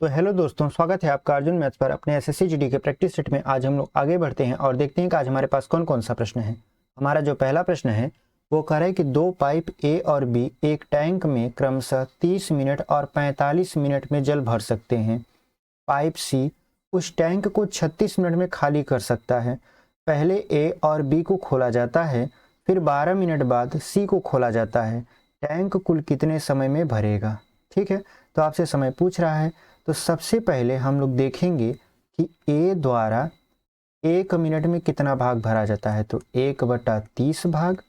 तो हेलो दोस्तों, स्वागत है आपका अर्जुन मैथ्स पर अपने एसएससी जीडी के प्रैक्टिस सेट में। आज हम लोग आगे बढ़ते हैं और देखते हैं कि आज हमारे पास कौन कौन सा प्रश्न है। हमारा जो पहला प्रश्न है वो कह रहा है कि दो पाइप ए और बी एक टैंक में क्रमशः 30 मिनट और 45 मिनट में जल भर सकते हैं। पाइप सी उस टैंक को 36 मिनट में खाली कर सकता है। पहले ए और बी को खोला जाता है, फिर 12 मिनट बाद सी को खोला जाता है। टैंक कुल कितने समय में भरेगा? ठीक है, तो आपसे समय पूछ रहा है। तो सबसे पहले हम लोग देखेंगे कि ए द्वारा 1 मिनट में कितना भाग भरा जाता है, तो 1/30 भाग।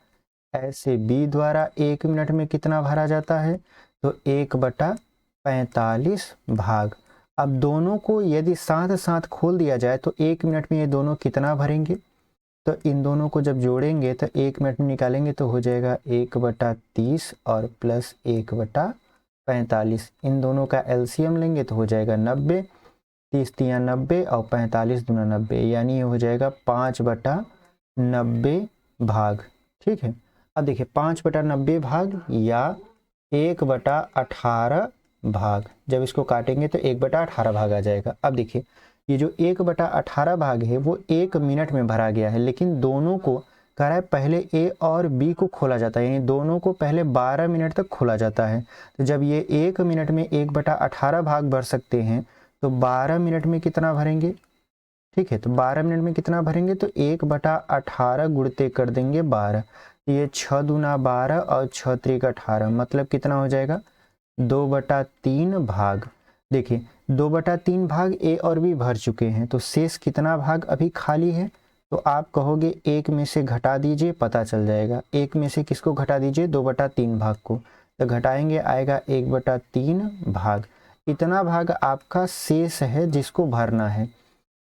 ऐसे बी द्वारा 1 मिनट में कितना भरा जाता है, तो 1/45 भाग। अब दोनों को यदि साथ साथ खोल दिया जाए तो 1 मिनट में ये दोनों कितना भरेंगे, तो इन दोनों को जब जोड़ेंगे तो 1 मिनट में निकालेंगे तो हो जाएगा 1/30 और प्लस 1/45। इन दोनों का एलसीएम लेंगे तो हो जाएगा 90। 30 तिया 90 और 45 दूना 90, यानी ये हो जाएगा 5/90 भाग। ठीक है, अब देखिए 5/90 भाग या 1/18 भाग। जब इसको काटेंगे तो 1/18 भाग आ जाएगा। अब देखिए ये जो 1/18 भाग है वो 1 मिनट में भरा गया है, लेकिन दोनों को कह रहा है पहले ए और बी को खोला जाता है, यानी दोनों को पहले 12 मिनट तक खोला जाता है। तो जब ये 1 मिनट में 1/18 भाग भर सकते हैं तो 12 मिनट में कितना भरेंगे? ठीक है, तो 12 मिनट में कितना भरेंगे, तो 1/18 गुणते कर देंगे 12। ये 6 दूना 12 और 6 त्रिक 18, मतलब कितना हो जाएगा 2/3 भाग। देखिए 2/3 भाग ए और बी भर चुके हैं, तो शेष कितना भाग अभी खाली है? तो आप कहोगे एक में से घटा दीजिए, पता चल जाएगा। एक में से किसको घटा दीजिए? 2/3 भाग को। तो घटाएंगे आएगा 1/3 भाग। इतना भाग आपका शेष है जिसको भरना है।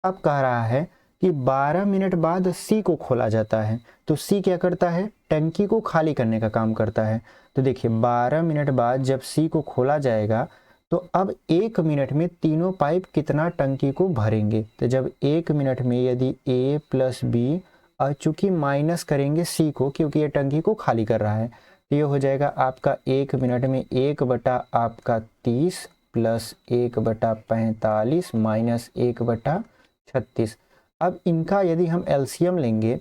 अब कह रहा है कि 12 मिनट बाद सी को खोला जाता है। तो सी क्या करता है? टंकी को खाली करने का काम करता है। तो देखिए 12 मिनट बाद जब सी को खोला जाएगा तो अब 1 मिनट में तीनों पाइप कितना टंकी को भरेंगे? तो जब 1 मिनट में यदि ए प्लस बी, और चूंकि माइनस करेंगे सी को क्योंकि ये टंकी को खाली कर रहा है, तो ये हो जाएगा आपका 1 मिनट में 1/30 प्लस 1/45 माइनस 1/36। अब इनका यदि हम एलसीएम लेंगे,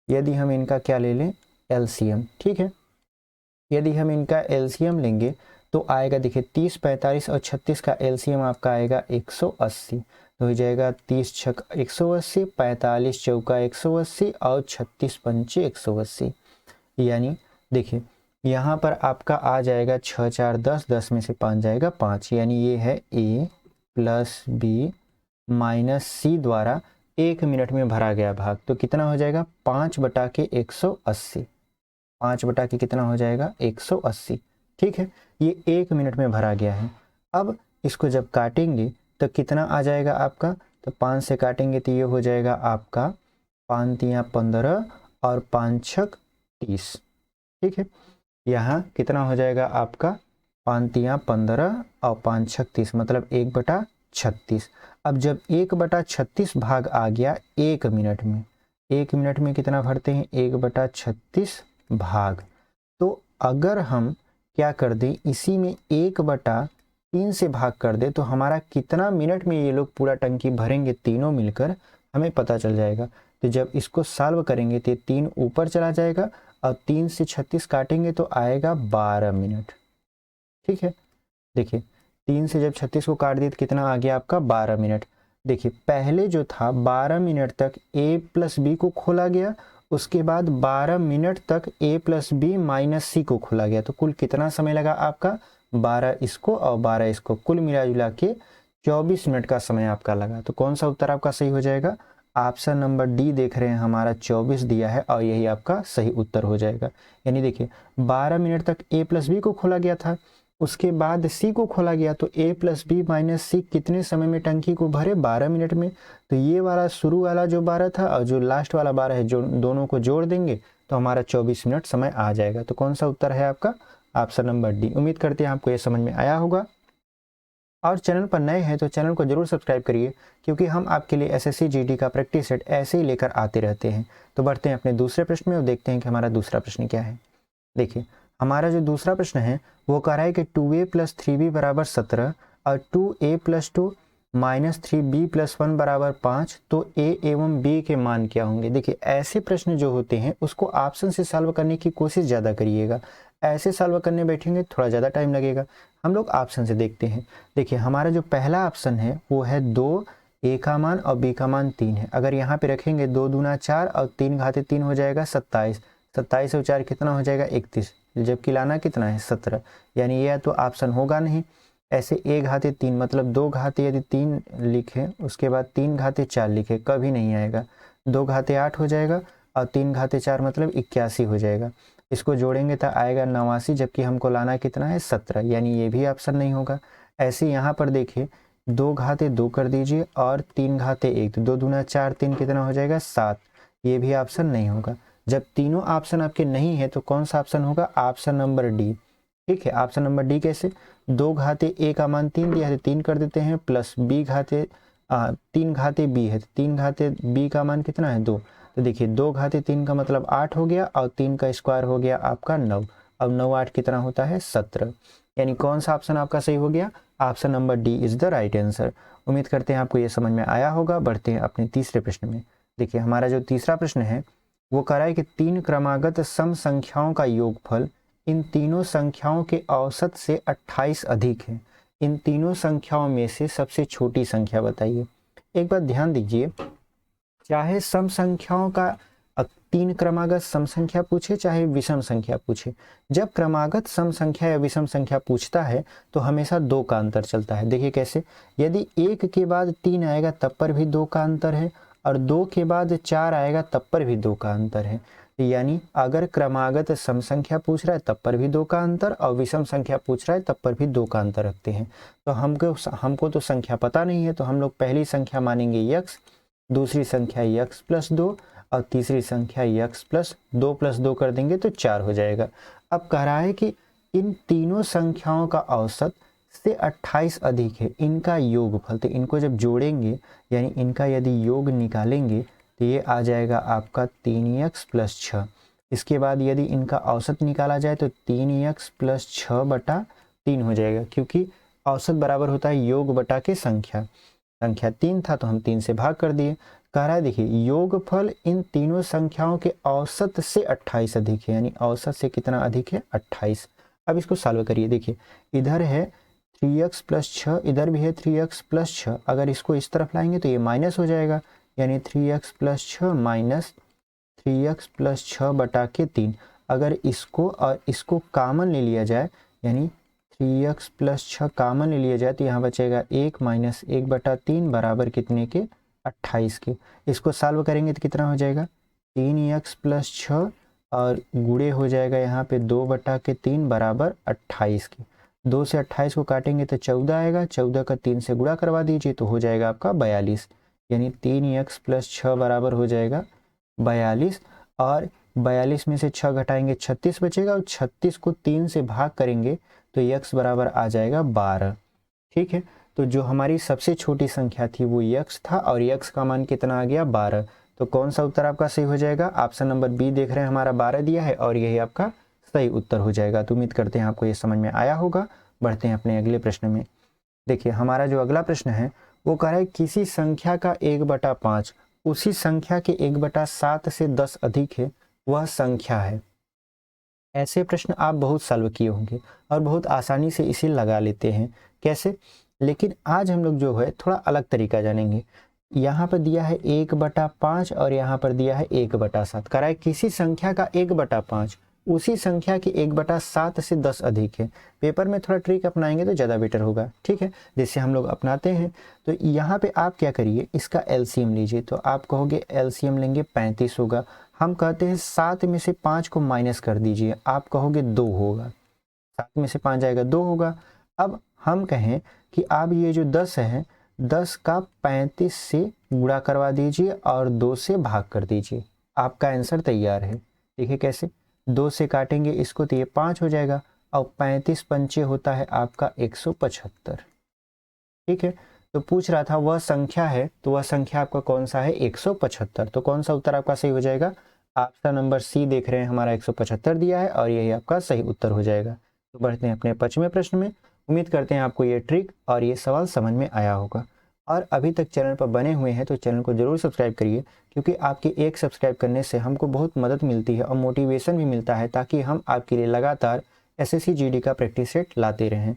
यदि हम इनका क्या ले लें? एलसीएम। ठीक है, यदि हम इनका एलसीएम लेंगे तो आएगा, देखिए 30, 45 और 36 का एलसीएम आपका आएगा 180। तो हो जाएगा 30 छक 180, 45 चौका 180 और 36 पंचे 180। यानी देखिए यहाँ पर आपका आ जाएगा 6 4 10, 10 में से 5 जाएगा 5, यानी ये है ए प्लस बी माइनस सी द्वारा 1 मिनट में भरा गया भाग। तो कितना हो जाएगा? 5/180। 5 कितना हो जाएगा? 180। ठीक है, ये 1 मिनट में भरा गया है। अब इसको जब काटेंगे तो कितना आ जाएगा आपका? तो 5 से काटेंगे तो ये हो जाएगा आपका 5 तिया 15 और 5 छक 30। ठीक है, यहाँ कितना हो जाएगा आपका? 5 तिया 15 और 5 छक 30, मतलब 1/36। अब जब 1/36 भाग आ गया 1 मिनट में, 1 मिनट में कितना भरते हैं? 1/36 भाग। तो अगर हम क्या कर दें, इसी में 1/3 से भाग कर दे तो हमारा कितना मिनट में ये लोग पूरा टंकी भरेंगे तीनों मिलकर, हमें पता चल जाएगा। तो जब इसको सॉल्व करेंगे तो 3 ऊपर चला जाएगा और 3 से 36 काटेंगे तो आएगा 12 मिनट। ठीक है, देखिए 3 से जब 36 को काट दिए तो कितना आ गया आपका? 12 मिनट। देखिए पहले जो था 12 मिनट तक ए प्लस बी को खोला गया, उसके बाद 12 मिनट तक ए प्लस बी माइनस सी को खोला गया। तो कुल कितना समय लगा आपका? 12 इसको और 12 इसको, कुल मिला जुला के 24 मिनट का समय आपका लगा। तो कौन सा उत्तर आपका सही हो जाएगा? ऑप्शन नंबर डी देख रहे हैं, हमारा 24 दिया है और यही आपका सही उत्तर हो जाएगा। यानी देखिए 12 मिनट तक ए प्लस बी को खोला गया था, उसके बाद सी को खोला गया, तो ए प्लस बी माइनस सी कितने समय में टंकी को भरे? 12 मिनट में। तो ये वाला शुरू वाला जो 12 था और जो लास्ट वाला 12 है, जो दोनों को जोड़ देंगे तो हमारा 24 मिनट समय आ जाएगा। तो कौन सा उत्तर है आपका? Option number D. उम्मीद करते हैं आपको ये समझ में आया होगा। और चैनल पर नए हैं तो चैनल को जरूर सब्सक्राइब करिए, क्योंकि हम आपके लिए एसएससी जीडी का प्रैक्टिस सेट ऐसे ही लेकर आते रहते हैं। तो बढ़ते हैं अपने दूसरे प्रश्न में और देखते हैं कि हमारा दूसरा प्रश्न क्या है। देखिए हमारा जो दूसरा प्रश्न है वो कह रहा है कि 2a + 3b = 17 और 2a+2 -3b+1 बराबर 5, तो a एवं b के मान क्या होंगे। देखिए ऐसे प्रश्न जो होते हैं उसको ऑप्शन से सॉल्व करने की कोशिश ज़्यादा करिएगा, ऐसे सॉल्व करने बैठेंगे थोड़ा ज़्यादा टाइम लगेगा। हम लोग ऑप्शन से देखते हैं। देखिए हमारा जो पहला ऑप्शन है वो है 2, a का मान और b का मान 3 है। अगर यहाँ पे रखेंगे 2 दूना 4 और 3 घाते 3 हो जाएगा 27, 27 और 4 कितना हो जाएगा 31, जबकि लाना कितना है 17, यानी यह तो ऑप्शन होगा नहीं। ऐसे a घाते 3 मतलब 2 घाते यदि 3 लिखे उसके बाद 3 घाते 4 लिखे कभी नहीं आएगा। 2 घाते 8 हो जाएगा और 3 घाते 4 मतलब 81 हो जाएगा। इसको जोड़ेंगे तो आएगा 89, जबकि हमको लाना कितना है 17, यानी ये भी ऑप्शन नहीं होगा। ऐसे यहाँ पर देखिए 2 घाते 2 कर दीजिए और 3 घाते 1, तो 2 दूना 4, 3 कितना हो जाएगा 7, ये भी ऑप्शन नहीं होगा। जब तीनों ऑप्शन आपके नहीं है तो कौन सा ऑप्शन होगा, ऑप्शन नंबर डी। ठीक है, ऑप्शन नंबर डी कैसे, 2 घाते a का मान 3 दिया है 3 कर देते हैं, प्लस b घाते 3 घाते b है, 3 घाते b का मान कितना है 2, तो देखिए 2 घाते 3 का मतलब 8 हो गया और 3 का स्क्वायर हो गया आपका 9। अब 9 8 कितना होता है 17, यानी कौन सा ऑप्शन आपका सही हो गया, option number D is the right answer. उम्मीद करते हैं आपको ये समझ में आया होगा। बढ़ते हैं अपने तीसरे प्रश्न में। देखिए हमारा जो तीसरा प्रश्न है वो कह रहा है कि 3 क्रमागत सम संख्याओं का योगफल इन तीनों संख्याओं के औसत से 28 अधिक है। इन तीनों संख्याओं में से सबसे छोटी संख्या बताइए। एक बात ध्यान दीजिए, चाहे सम संख्याओं का 3 क्रमागत सम संख्या पूछे चाहे विषम संख्या पूछे, जब क्रमागत सम संख्या या विषम संख्या पूछता है तो हमेशा 2 का अंतर चलता है। देखिए कैसे, यदि 1 के बाद 3 आएगा तब पर भी 2 का अंतर है और 2 के बाद 4 आएगा तब पर भी 2 का अंतर है। यानी अगर क्रमागत सम संख्या पूछ रहा है तब पर भी 2 का अंतर और विषम संख्या पूछ रहा है तब पर भी 2 का अंतर रखते हैं। तो हमको तो संख्या पता नहीं है, तो हम लोग पहली संख्या मानेंगे x, दूसरी संख्या x+2 और तीसरी संख्या x+2 + 2 कर देंगे तो 4 हो जाएगा। अब कह रहा है कि इन तीनों संख्याओं का औसत से 28 अधिक है, इनका योगफल, तो इनको जब जोड़ेंगे यानी इनका यदि योग निकालेंगे तो ये आ जाएगा आपका 3x + 6। इसके बाद यदि इनका औसत निकाला जाए तो 3x + 6/3 हो जाएगा, क्योंकि औसत बराबर होता है योग बटा के संख्या। संख्या 3 था तो हम 3 से भाग कर दिए। कह रहा है देखिए योगफल इन तीनों संख्याओं के औसत से 28 अधिक है, यानी औसत से कितना अधिक है 28। अब इसको सॉल्व करिए। देखिए इधर है 3x + 6, इधर भी है 3x + 6, अगर इसको इस तरफ लाएंगे तो ये माइनस हो जाएगा, यानी 3x + 6 माइनस 3x + 6/3। अगर इसको और इसको कॉमन ले लिया जाए, यानी 3x + 6 कॉमन ले लिया जाए तो यहाँ बचेगा 1 - 1/3 बराबर कितने के 28 के। इसको सॉल्व करेंगे तो कितना हो जाएगा 3x + 6 और गुणे हो जाएगा यहाँ पे 2/3 बराबर 28 के। 2 से 28 को काटेंगे तो 14 आएगा, 14 का 3 से गुणा करवा दीजिए तो हो जाएगा आपका 42, यानी 3x + 6 बराबर हो जाएगा 42। और 42 में से 6 घटाएंगे 36 बचेगा और 36 को 3 से भाग करेंगे तो x बराबर आ जाएगा 12। ठीक है, तो जो हमारी सबसे छोटी संख्या थी वो x था और x का मान कितना आ गया 12। तो कौन सा उत्तर आपका सही हो जाएगा, ऑप्शन नंबर बी देख रहे हैं हमारा 12 दिया है और यही आपका सही उत्तर हो जाएगा। तो उम्मीद करते हैं आपको ये समझ में आया होगा। बढ़ते हैं अपने अगले प्रश्न में। देखिए हमारा जो अगला प्रश्न है वो कह रहा है किसी संख्या का 1/5 उसी संख्या के 1/7 से 10 अधिक है, वह संख्या है। ऐसे प्रश्न आप बहुत सॉल्व किए होंगे और बहुत आसानी से इसे लगा लेते हैं, कैसे, लेकिन आज हम लोग जो है थोड़ा अलग तरीका जानेंगे। यहाँ पर दिया है 1/5 और यहाँ पर दिया है 1/7। कह रहा है किसी संख्या का 1/5 उसी संख्या के 1/7 से 10 अधिक है। पेपर में थोड़ा ट्रिक अपनाएंगे तो ज़्यादा बेटर होगा। ठीक है, जैसे हम लोग अपनाते हैं तो यहाँ पे आप क्या करिए, इसका एलसीएम लीजिए। तो आप कहोगे एलसीएम लेंगे 35 होगा। हम कहते हैं 7 में से 5 को माइनस कर दीजिए, आप कहोगे 2 होगा। 7 में से 5 जाएगा 2 होगा। अब हम कहें कि आप ये जो 10 है 10 का 35 से गुणा करवा दीजिए और 2 से भाग कर दीजिए, आपका आंसर तैयार है। देखिए कैसे, 2 से काटेंगे इसको तो ये 5 हो जाएगा और 35 पंचे होता है आपका 175। ठीक है, तो पूछ रहा था वह संख्या है, तो वह संख्या आपका कौन सा है 175। तो कौन सा उत्तर आपका सही हो जाएगा, ऑप्शन नंबर सी देख रहे हैं हमारा 175 दिया है और यही आपका सही उत्तर हो जाएगा। तो बढ़ते हैं अपने 5वें प्रश्न में। उम्मीद करते हैं आपको ये ट्रिक और ये सवाल समझ में आया होगा। और अभी तक चैनल पर बने हुए हैं तो चैनल को ज़रूर सब्सक्राइब करिए, क्योंकि आपके एक सब्सक्राइब करने से हमको बहुत मदद मिलती है और मोटिवेशन भी मिलता है, ताकि हम आपके लिए लगातार एसएससी जीडी का प्रैक्टिस सेट लाते रहें।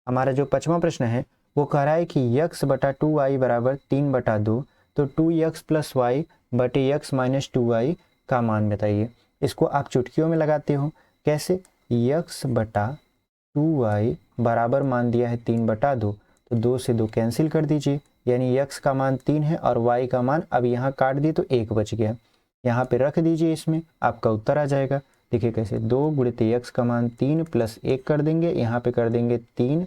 हमारा जो 5वां प्रश्न है वो कह रहा है कि यक्स बटा 2y बराबर 3/2, तो 2x प्लस वाई बटे यक्स माइनस 2y का मान बताइए। इसको आप चुटकियों में लगाते हो, कैसे? यक्स बटा 2y बराबर मान दिया है 3/2, तो 2 से 2 कैंसिल कर दीजिए, यानी यक्स का मान 3 है और y का मान अब यहाँ काट दिए तो 1 बच गया। यहाँ पे रख दीजिए, इसमें आपका उत्तर आ जाएगा। देखिए कैसे, 2 गुणित यक्स का मान 3 प्लस 1 कर देंगे, यहाँ पे कर देंगे 3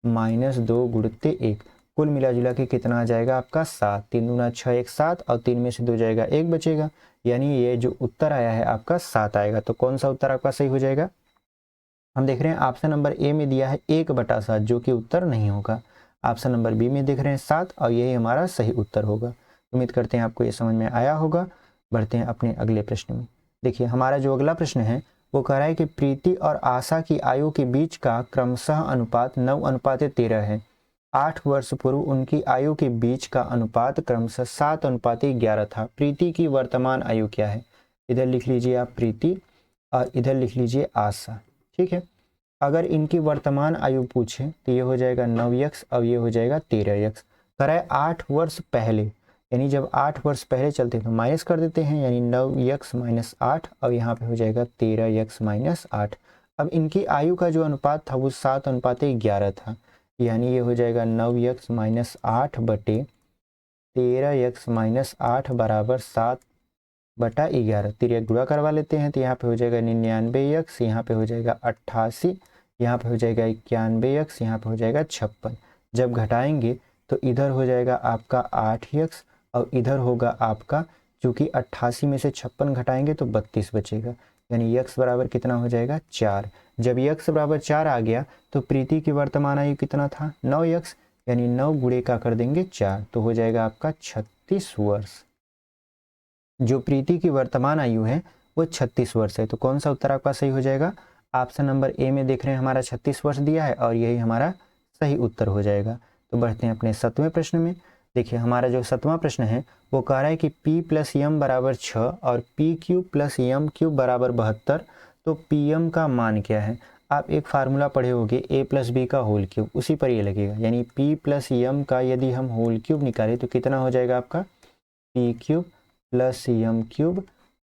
माइनस 2 गुणित 1, कुल मिला जुला के कितना आ जाएगा आपका 7। 3 दूना 6, 1 7 और 3 में से 2 जाएगा 1 बचेगा, यानी ये जो उत्तर आया है आपका 7 आएगा। तो कौन सा उत्तर आपका सही हो जाएगा? हम देख रहे हैं ऑप्शन नंबर ए में दिया है 1/7, जो कि उत्तर नहीं होगा। ऑप्शन नंबर बी में देख रहे हैं 7 और यही हमारा सही उत्तर होगा। उम्मीद करते हैं आपको ये समझ में आया होगा। बढ़ते हैं अपने अगले प्रश्न में। देखिए हमारा जो अगला प्रश्न है वो कह रहा है कि प्रीति और आशा की आयु के बीच का क्रमशः अनुपात 9:13 है। 8 वर्ष पूर्व उनकी आयु के बीच का अनुपात क्रमशः 7:11 था। प्रीति की वर्तमान आयु क्या है? इधर लिख लीजिए आप प्रीति और इधर लिख लीजिए आशा, ठीक है। अगर इनकी वर्तमान आयु पूछे तो ये हो जाएगा 9x और ये हो जाएगा 13x। कह रहा है 8 वर्ष पहले, यानी जब 8 वर्ष पहले चलते हैं तो माइनस कर देते हैं, यानी 9x माइनस 8 और यहाँ पे हो जाएगा 13x माइनस 8। अब इनकी आयु का जो अनुपात था वो 7:11 था, यानी ये हो जाएगा 9x माइनस 8 बटे 13x माइनस 8 बराबर 7/11। 13 गुणा करवा लेते हैं तो यहाँ पे हो जाएगा 99x, यहाँ पे हो जाएगा 88, यहाँ पे हो जाएगा 91x, यहाँ पे हो जाएगा 56। जब घटाएंगे तो इधर हो जाएगा आपका 8x और इधर होगा आपका, चूँकि 88 में से 56 घटाएंगे तो 32 बचेगा, यानी x बराबर कितना हो जाएगा 4। जब x बराबर 4 आ गया तो प्रीति की वर्तमान आयु कितना था 9x, यानी 9 गुणे का कर देंगे 4 तो हो जाएगा आपका 36 वर्ष। जो प्रीति की वर्तमान आयु है वो 36 वर्ष है। तो कौन सा उत्तर आपका सही हो जाएगा? ऑप्शन नंबर ए में देख रहे हैं हमारा 36 वर्ष दिया है और यही हमारा सही उत्तर हो जाएगा। तो बढ़ते हैं अपने 7वें प्रश्न में। देखिए हमारा जो 7वां प्रश्न है वो कह रहा है कि p प्लस यम बराबर 6 और p क्यूब प्लस यम क्यूब बराबर 72, तो pm का मान क्या है? आप एक फार्मूला पढ़े होंगे a प्लस बी का होल क्यूब, उसी पर ये लगेगा, यानी p प्लस यम का यदि हम होल क्यूब निकालें तो कितना हो जाएगा आपका p क्यूब प्लस यम क्यूब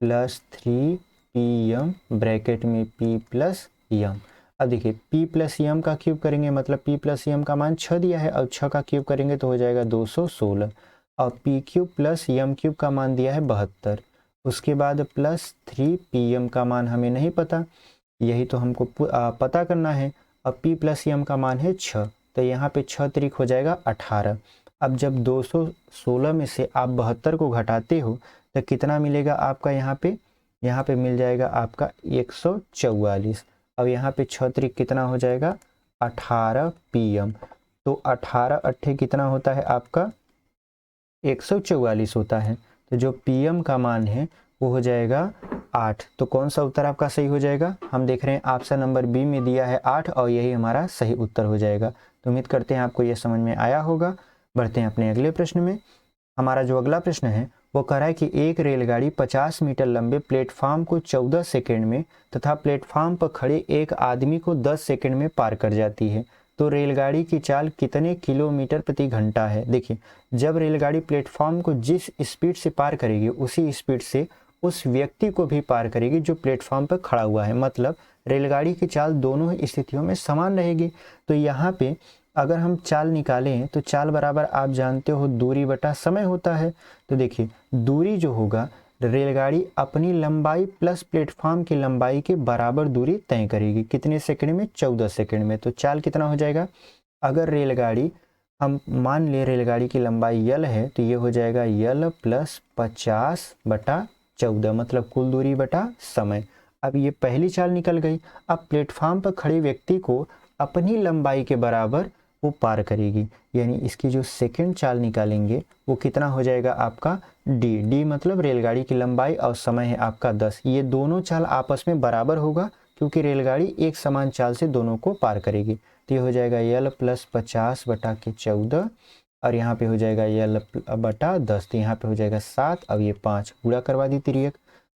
प्लस 3pm ब्रैकेट में p प्लस यम। अब देखिए p प्लस यम का क्यूब करेंगे, मतलब p प्लस यम का मान 6 दिया है और 6 का क्यूब करेंगे तो हो जाएगा 216, और p क्यूब प्लस यम क्यूब का मान दिया है 72। उसके बाद प्लस 3pm का मान हमें नहीं पता, यही तो हमको पता करना है। अब p प्लस यम का मान है 6, तो यहाँ पे 6 त्रिक हो जाएगा 18। अब जब 216 में से आप 72 को घटाते हो तो कितना मिलेगा आपका? यहाँ पे मिल जाएगा आपका 144। अब यहाँ पे 6 त्रिक कितना हो जाएगा 18pm, तो 18 अट्ठे कितना होता है आपका 144 होता है। तो जो pm का मान है वो हो जाएगा 8। तो कौन सा उत्तर आपका सही हो जाएगा? हम देख रहे हैं ऑप्शन नंबर बी में दिया है 8 और यही हमारा सही उत्तर हो जाएगा। तो उम्मीद करते हैं आपको ये समझ में आया होगा। बढ़ते हैं अपने अगले प्रश्न में। हमारा जो अगला प्रश्न है वो कह रहा है कि एक रेलगाड़ी 50 मीटर लंबे प्लेटफार्म को 14 सेकंड में तथा प्लेटफार्म पर खड़े एक आदमी को 10 सेकंड में पार कर जाती है, तो रेलगाड़ी की चाल कितने किलोमीटर प्रति घंटा है? देखिए जब रेलगाड़ी प्लेटफार्म को जिस स्पीड से पार करेगी उसी स्पीड से उस व्यक्ति को भी पार करेगी जो प्लेटफार्म पर खड़ा हुआ है, मतलब रेलगाड़ी की चाल दोनों ही स्थितियों में समान रहेगी। तो यहाँ पे अगर हम चाल निकालें तो चाल बराबर आप जानते हो दूरी बटा समय होता है। तो देखिए दूरी जो होगा, रेलगाड़ी अपनी लंबाई प्लस प्लेटफार्म की लंबाई के बराबर दूरी तय करेगी। कितने सेकंड में? 14 सेकंड में। तो चाल कितना हो जाएगा? अगर रेलगाड़ी, हम मान ले रेलगाड़ी की लंबाई l है तो ये हो जाएगा l प्लस 50/14, मतलब कुल दूरी बटा समय। अब ये पहली चाल निकल गई। अब प्लेटफार्म पर खड़े व्यक्ति को अपनी लंबाई के बराबर वो पार करेगी, यानी इसकी जो सेकंड चाल निकालेंगे वो कितना हो जाएगा आपका d मतलब रेलगाड़ी की लंबाई और समय है आपका 10। ये दोनों चाल आपस में बराबर होगा क्योंकि रेलगाड़ी एक समान चाल से दोनों को पार करेगी। तो ये हो जाएगा यल प्लस 50 बटा के 14 और यहाँ पे हो जाएगा यल बटा 10, तो यहाँ पे हो जाएगा 7। अब ये 5 गुणा करवा दी तिर्यक,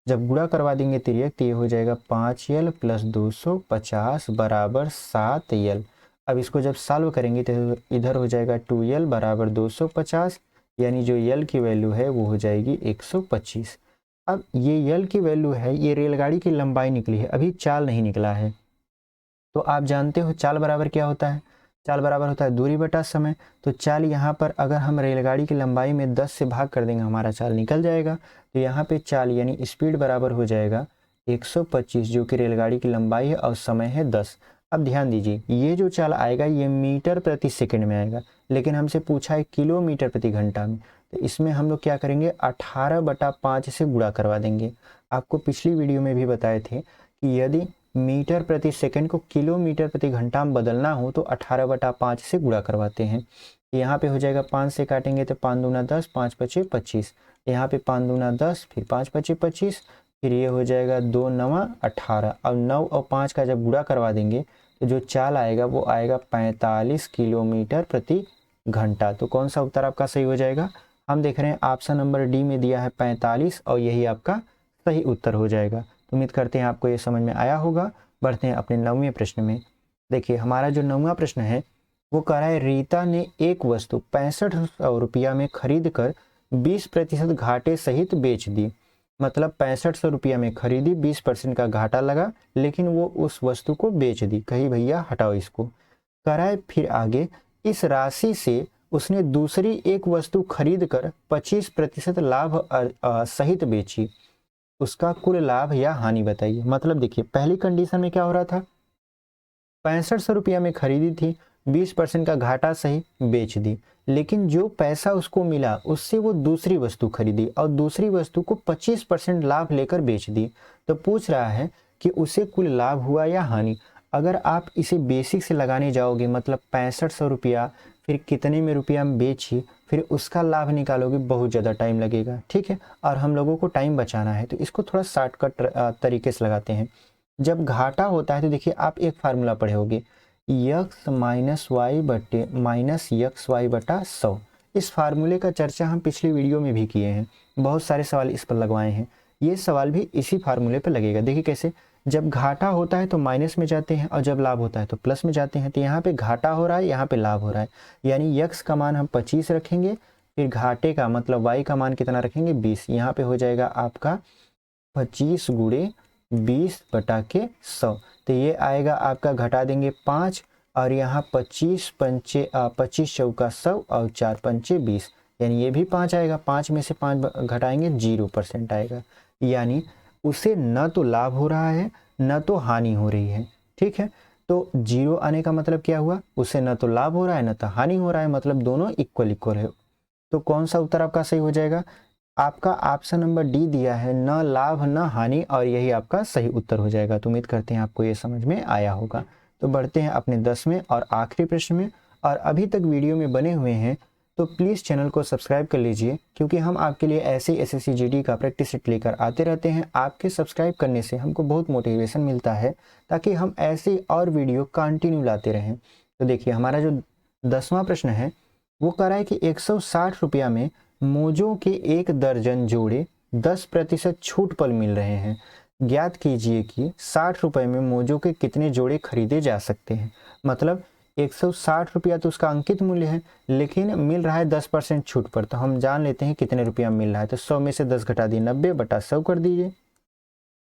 जब गुणा करवा देंगे तिर्यक तो ये हो जाएगा 5l प्लस 250 बराबर 7l। अब इसको जब सॉल्व करेंगे तो इधर हो जाएगा 2l बराबर 250, यानी जो यल की वैल्यू है वो हो जाएगी 125। अब ये यल की वैल्यू है, ये रेलगाड़ी की लंबाई निकली है, अभी चाल नहीं निकला है। तो आप जानते हो चाल बराबर क्या होता है, चाल बराबर होता है दूरी बटा समय। तो चाल यहाँ पर अगर हम रेलगाड़ी की लंबाई में 10 से भाग कर देंगे हमारा चाल निकल जाएगा। तो यहाँ पे चाल यानी स्पीड बराबर हो जाएगा 125, जो कि रेलगाड़ी की लंबाई है और समय है 10। अब ध्यान दीजिए, ये जो चाल आएगा ये मीटर प्रति सेकंड में आएगा, लेकिन हमसे पूछा है किलोमीटर प्रति घंटा में। तो इसमें हम लोग क्या करेंगे, 18/5 से गुणा करवा देंगे। आपको पिछली वीडियो में भी बताए थे कि यदि मीटर प्रति सेकंड को किलोमीटर प्रति घंटा में बदलना हो तो 18/5 से गुणा करवाते हैं। यहाँ पे हो जाएगा 5 से काटेंगे तो 5 दूना 10, 5 पचे 25, यहाँ पे 5 दूना 10, फिर 5 पचे 25, फिर ये हो जाएगा 2 9 18। अब 9 और 5 का जब गुणा करवा देंगे तो जो चाल आएगा वो आएगा 45 किलोमीटर प्रति घंटा। तो कौन सा उत्तर आपका सही हो जाएगा, हम देख रहे हैं ऑप्शन नंबर डी में दिया है 45 और यही आपका सही उत्तर हो जाएगा। तो उम्मीद करते हैं आपको ये समझ में आया होगा। बढ़ते हैं अपने 9वें प्रश्न में। देखिए हमारा जो 9वां प्रश्न है वो कह रहा है रीता ने एक वस्तु 6500 रुपया में खरीद कर 20% घाटे सहित बेच दी। मतलब 6500 रुपया में खरीदी, 20% का घाटा लगा, लेकिन वो उस वस्तु को बेच दी। कही भैया हटाओ इसको। कह रहा है फिर आगे इस राशि से उसने दूसरी एक वस्तु खरीद कर 25% लाभ सहित बेची, उसका कुल लाभ या हानि बताइए। मतलब देखिए पहली कंडीशन में क्या हो रहा था, 6500 रुपया में खरीदी थी, 20% का घाटा सही बेच दी, लेकिन जो पैसा उसको मिला उससे वो दूसरी वस्तु खरीदी और दूसरी वस्तु को 25% लाभ लेकर बेच दी। तो पूछ रहा है कि उसे कुल लाभ हुआ या हानि। अगर आप इसे बेसिक से लगाने जाओगे, मतलब 6500 रुपया फिर कितने में रुपया में बेची, फिर उसका लाभ निकालोगे, बहुत ज़्यादा टाइम लगेगा। ठीक है, और हम लोगों को टाइम बचाना है तो इसको थोड़ा शॉर्टकट तरीके से लगाते हैं। जब घाटा होता है तो देखिए आप एक फार्मूला पढ़े होगे, यक्स माइनस वाई बटे माइनस यक्स वाई बटा 100। इस फार्मूले का चर्चा हम पिछली वीडियो में भी किए हैं, बहुत सारे सवाल इस पर लगवाए हैं। ये सवाल भी इसी फार्मूले पर लगेगा। देखिए कैसे, जब घाटा होता है तो माइनस में जाते हैं और जब लाभ होता है तो प्लस में जाते हैं। तो यहाँ पे घाटा हो रहा है, यहाँ पे लाभ हो रहा है, यानी यक्स का मान हम 25 रखेंगे, फिर घाटे का मतलब वाई का मान कितना रखेंगे 20। यहाँ पे हो जाएगा आपका 25 गुणे 20 बटा के 100। तो ये आएगा आपका, घटा देंगे 5 और यहाँ 25 चौका 100 और 4 पंचे 20, यानी ये भी 5 आएगा। 5 में से 5 घटाएंगे 0% आएगा, यानी उसे न तो लाभ हो रहा है न तो हानि हो रही है। ठीक है, तो 0 आने का मतलब क्या हुआ, उसे न तो लाभ हो रहा है न तो हानि हो रहा है, मतलब दोनों इक्वल है। तो कौन सा उत्तर आपका सही हो जाएगा, आपका ऑप्शन नंबर डी दिया है, न लाभ न हानि, और यही आपका सही उत्तर हो जाएगा। तो उम्मीद करते हैं आपको ये समझ में आया होगा। तो बढ़ते हैं अपने 10वें और आखिरी प्रश्न में। और अभी तक वीडियो में बने हुए हैं तो प्लीज़ चैनल को सब्सक्राइब कर लीजिए, क्योंकि हम आपके लिए ऐसे एसएससी जीडी का प्रैक्टिस सेट लेकर आते रहते हैं। आपके सब्सक्राइब करने से हमको बहुत मोटिवेशन मिलता है, ताकि हम ऐसी और वीडियो कंटिन्यू लाते रहें। तो देखिए हमारा जो 10वां प्रश्न है वो कह रहा है कि 160 रुपया में मोजों के 1 दर्जन जोड़े 10% छूट पर मिल रहे हैं। ज्ञात कीजिए कि 60 रुपये में मोजों के कितने जोड़े खरीदे जा सकते हैं। मतलब 160 रुपया तो उसका अंकित मूल्य है, लेकिन मिल रहा है 10% छूट पर। तो हम जान लेते हैं कितने रुपया मिल रहा है। तो 100 में से 10 घटा दिए, 90 बटा 100 कर दीजिए,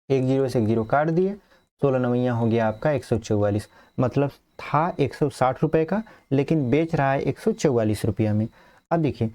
1 जीरो से 1 जीरो काट दिए, 16 नवैया हो गया आपका 144। मतलब था 160 रुपये का, लेकिन बेच रहा है 144 रुपया में। अब देखिए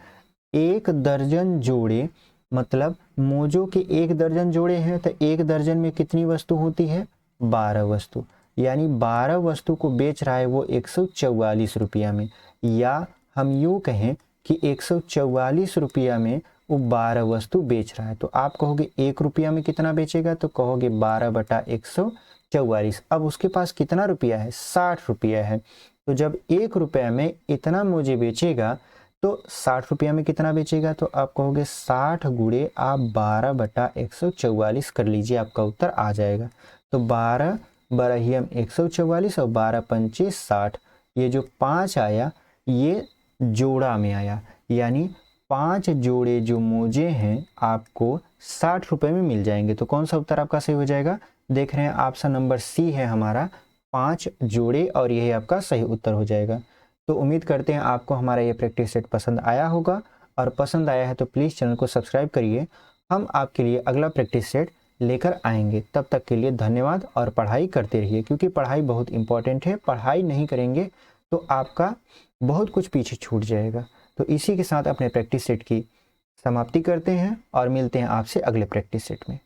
1 दर्जन जोड़े, मतलब मोजों के 1 दर्जन जोड़े हैं, तो 1 दर्जन में कितनी वस्तु होती है, 12 वस्तु, यानी 12 वस्तु को बेच रहा है वो 144 रुपया में। या हम यूँ कहें कि 144 रुपया में वो 12 वस्तु बेच रहा है। तो आप कहोगे 1 रुपया में कितना बेचेगा, तो कहोगे 12 बटा 144। अब उसके पास कितना रुपया है, 60 रुपया है। तो जब 1 रुपया में इतना मोजे बेचेगा तो 60 रुपया में कितना बेचेगा, तो आप कहोगे 60 गुणे आप 12 बटा 144 कर लीजिए, आपका उत्तर आ जाएगा। तो 12 बराहियम 144 और 12 पंचे 60, ये जो 5 आया ये जोड़ा में आया, यानी 5 जोड़े जो मोजे हैं आपको 60 रुपये में मिल जाएंगे। तो कौन सा उत्तर आपका सही हो जाएगा? देख रहे हैं ऑप्शन नंबर सी है हमारा 5 जोड़े, और यही आपका सही उत्तर हो जाएगा। तो उम्मीद करते हैं आपको हमारा ये प्रैक्टिस सेट पसंद आया होगा, और पसंद आया है तो प्लीज़ चैनल को सब्सक्राइब करिए। हम आपके लिए अगला प्रैक्टिस सेट लेकर आएंगे। तब तक के लिए धन्यवाद, और पढ़ाई करते रहिए, क्योंकि पढ़ाई बहुत इंपॉर्टेंट है। पढ़ाई नहीं करेंगे तो आपका बहुत कुछ पीछे छूट जाएगा। तो इसी के साथ अपने प्रैक्टिस सेट की समाप्ति करते हैं और मिलते हैं आपसे अगले प्रैक्टिस सेट में।